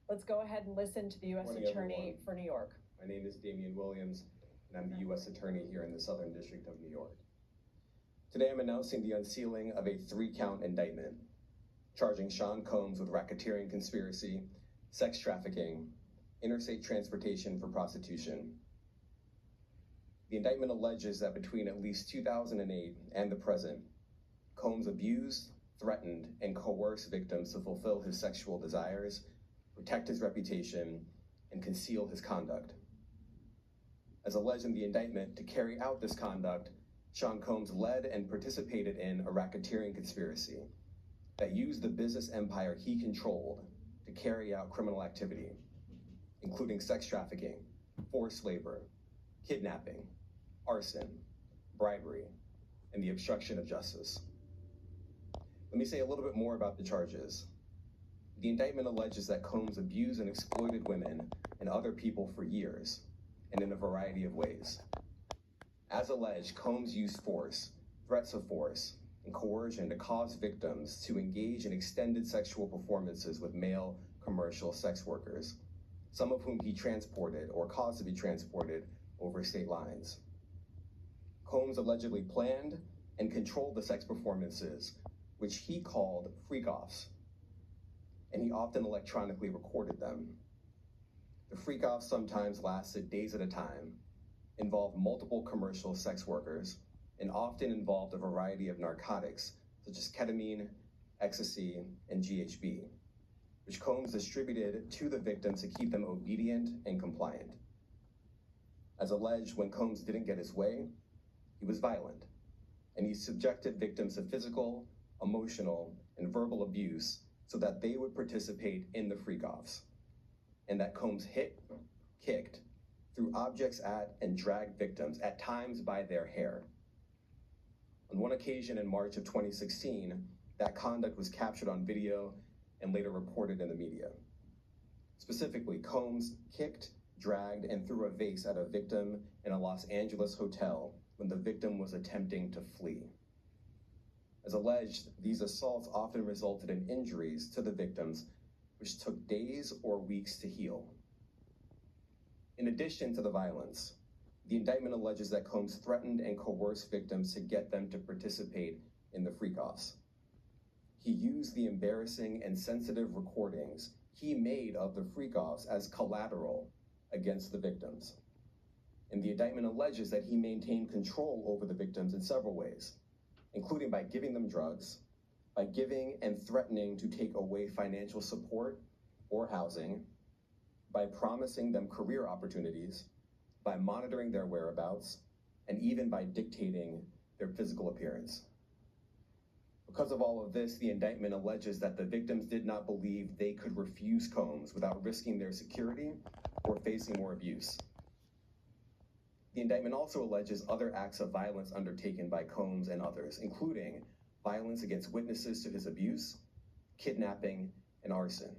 Let's go ahead and listen to the U.S. Morning, Attorney everyone. for New York. My name is Damian Williams, and I'm the U.S. Attorney here in the Southern District of New York. Today I'm announcing the unsealing of a 3-count indictment, charging Sean Combs with racketeering conspiracy, sex trafficking, interstate transportation for prostitution. The indictment alleges that between at least 2008 and the present, Combs abused, threatened, and coerced victims to fulfill his sexual desires, protect his reputation, and conceal his conduct. As alleged in the indictment, to carry out this conduct, Sean Combs led and participated in a racketeering conspiracy that used the business empire he controlled to carry out criminal activity, including sex trafficking, forced labor, kidnapping, arson, bribery, and the obstruction of justice. Let me say a little bit more about the charges. The indictment alleges that Combs abused and exploited women and other people for years, and in a variety of ways. As alleged, Combs used force, threats of force, and coercion to cause victims to engage in extended sexual performances with male commercial sex workers, some of whom he transported or caused to be transported over state lines. Combs allegedly planned and controlled the sex performances, which he called freak-offs, and he often electronically recorded them. The freak-offs sometimes lasted days at a time, involved multiple commercial sex workers, and often involved a variety of narcotics, such as ketamine, ecstasy, and GHB, which Combs distributed to the victims to keep them obedient and compliant. As alleged, when Combs didn't get his way, he was violent, and he subjected victims to physical, emotional, and verbal abuse so that they would participate in the freak-offs, and that Combs hit, kicked, threw objects at, and dragged victims, at times by their hair. On one occasion in March of 2016, that conduct was captured on video and later reported in the media. Specifically, Combs kicked, dragged, and threw a vase at a victim in a Los Angeles hotel when the victim was attempting to flee. As alleged, these assaults often resulted in injuries to the victims, which took days or weeks to heal. In addition to the violence, the indictment alleges that Combs threatened and coerced victims to get them to participate in the freak-offs. He used the embarrassing and sensitive recordings he made of the freak-offs as collateral against the victims. And the indictment alleges that he maintained control over the victims in several ways, including by giving them drugs, by giving and threatening to take away financial support or housing, by promising them career opportunities, by monitoring their whereabouts, and even by dictating their physical appearance. Because of all of this, the indictment alleges that the victims did not believe they could refuse Combs without risking their security or facing more abuse. The indictment also alleges other acts of violence undertaken by Combs and others, including violence against witnesses to his abuse, kidnapping, and arson.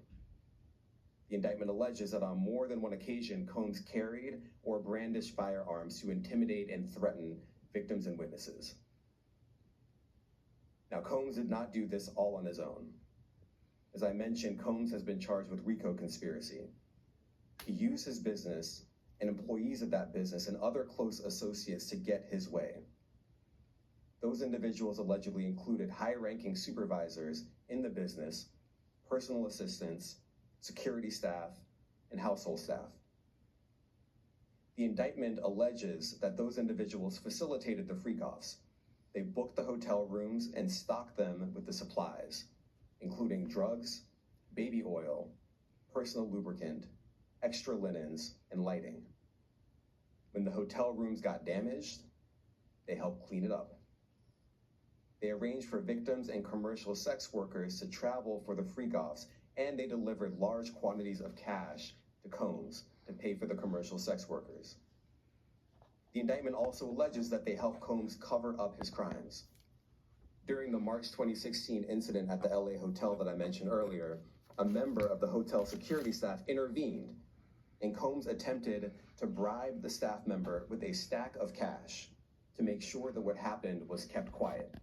The indictment alleges that on more than one occasion, Combs carried or brandished firearms to intimidate and threaten victims and witnesses. Now, Combs did not do this all on his own. As I mentioned, Combs has been charged with RICO conspiracy. He used his business and employees of that business and other close associates to get his way. Those individuals allegedly included high-ranking supervisors in the business, personal assistants, security staff, and household staff. The indictment alleges that those individuals facilitated the freak-offs. They booked the hotel rooms and stocked them with the supplies, including drugs, baby oil, personal lubricant, extra linens, and lighting. When the hotel rooms got damaged, they helped clean it up. They arranged for victims and commercial sex workers to travel for the freak-offs, and they delivered large quantities of cash to Combs to pay for the commercial sex workers. The indictment also alleges that they helped Combs cover up his crimes. During the March 2016 incident at the LA hotel that I mentioned earlier, a member of the hotel security staff intervened, and Combs attempted to bribe the staff member with a stack of cash to make sure that what happened was kept quiet.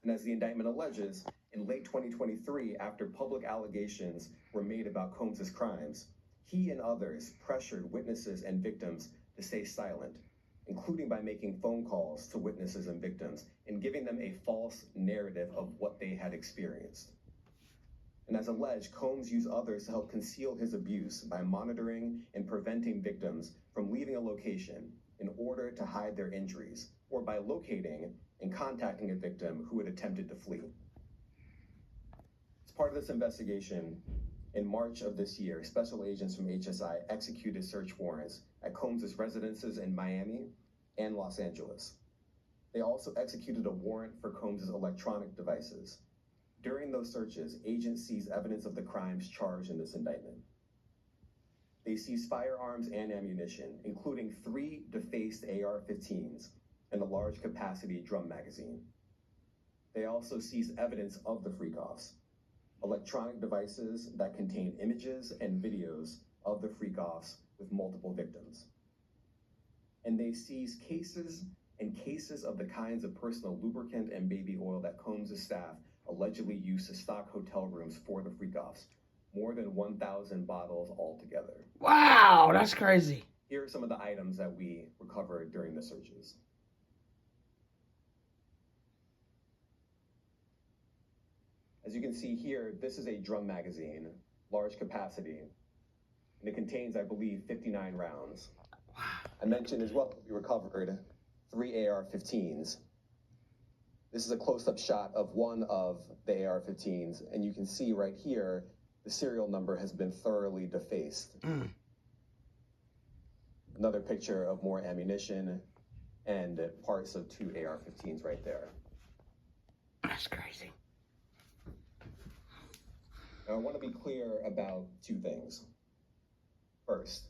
And as the indictment alleges, In late 2023, after public allegations were made about Combs's crimes, he and others pressured witnesses and victims to stay silent, including by making phone calls to witnesses and victims and giving them a false narrative of what they had experienced. And as alleged, Combs used others to help conceal his abuse by monitoring and preventing victims from leaving a location in order to hide their injuries, or by locating and contacting a victim who had attempted to flee. As part of this investigation, in March of this year, special agents from HSI executed search warrants at Combs' residences in Miami and Los Angeles. They also executed a warrant for Combs' electronic devices. During those searches, agents seized evidence of the crimes charged in this indictment. They seized firearms and ammunition, including 3 defaced AR-15s and a large capacity drum magazine. They also seized evidence of the freak-offs, electronic devices that contain images and videos of the freak-offs with multiple victims. And they seized cases and cases of the kinds of personal lubricant and baby oil that Combs' staff allegedly used to stock hotel rooms for the freak-offs, more than 1,000 bottles altogether. Wow, that's crazy. Here are some of the items that we recovered during the searches. As you can see here, this is a drum magazine, large capacity, and it contains, I believe, 59 rounds. Wow. I mentioned as well, we recovered 3 AR-15s. This is a close-up shot of one of the AR-15s, and you can see right here, the serial number has been thoroughly defaced. Another picture of more ammunition and parts of 2 AR-15s right there. That's crazy. Now, I want to be clear about 2 things. First,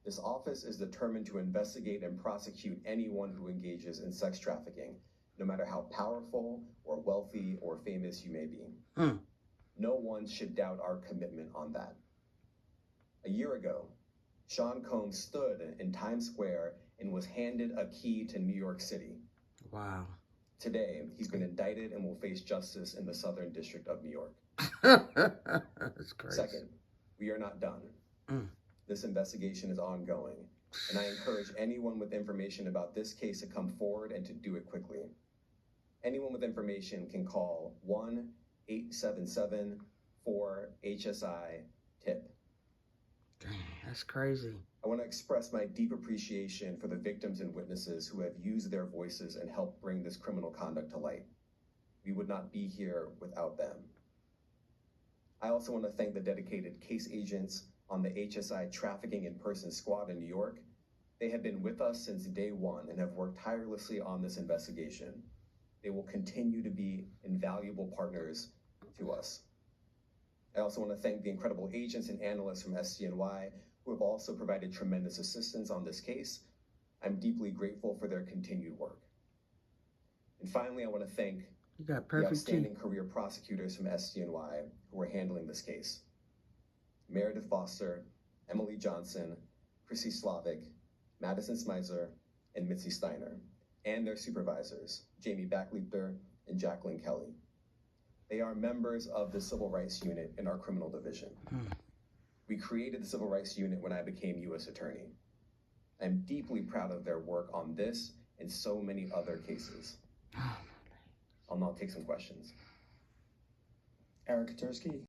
this office is determined to investigate and prosecute anyone who engages in sex trafficking, no matter how powerful or wealthy or famous you may be. No one should doubt our commitment on that. A year ago, Sean Combs stood in Times Square and was handed a key to New York City. Wow. Today, he's been indicted and will face justice in the Southern District of New York. That's crazy. Second, we are not done. This investigation is ongoing, and I encourage anyone with information about this case to come forward and to do it quickly. Anyone with information can call 1-877-4-HSI-TIP. Dang, that's crazy. I want to express my deep appreciation for the victims and witnesses who have used their voices and helped bring this criminal conduct to light. We would not be here without them. I also want to thank the dedicated case agents on the HSI Trafficking in Person Squad in New York. They have been with us since day one and have worked tirelessly on this investigation. They will continue to be invaluable partners to us. I also want to thank the incredible agents and analysts from SCNY who have also provided tremendous assistance on this case. I'm deeply grateful for their continued work. And finally, I want to thank the outstanding career prosecutors from SCNY who are handling this case. Meredith Foster, Emily Johnson, Chrissy Slavic, Madison Smizer, and Mitzi Steiner, and their supervisors, Jamie Backleiter and Jacqueline Kelly. They are members of the Civil Rights Unit in our criminal division. We created the Civil Rights Unit when I became U.S. Attorney. I'm deeply proud of their work on this and so many other cases. I'll now take some questions. Racketeering.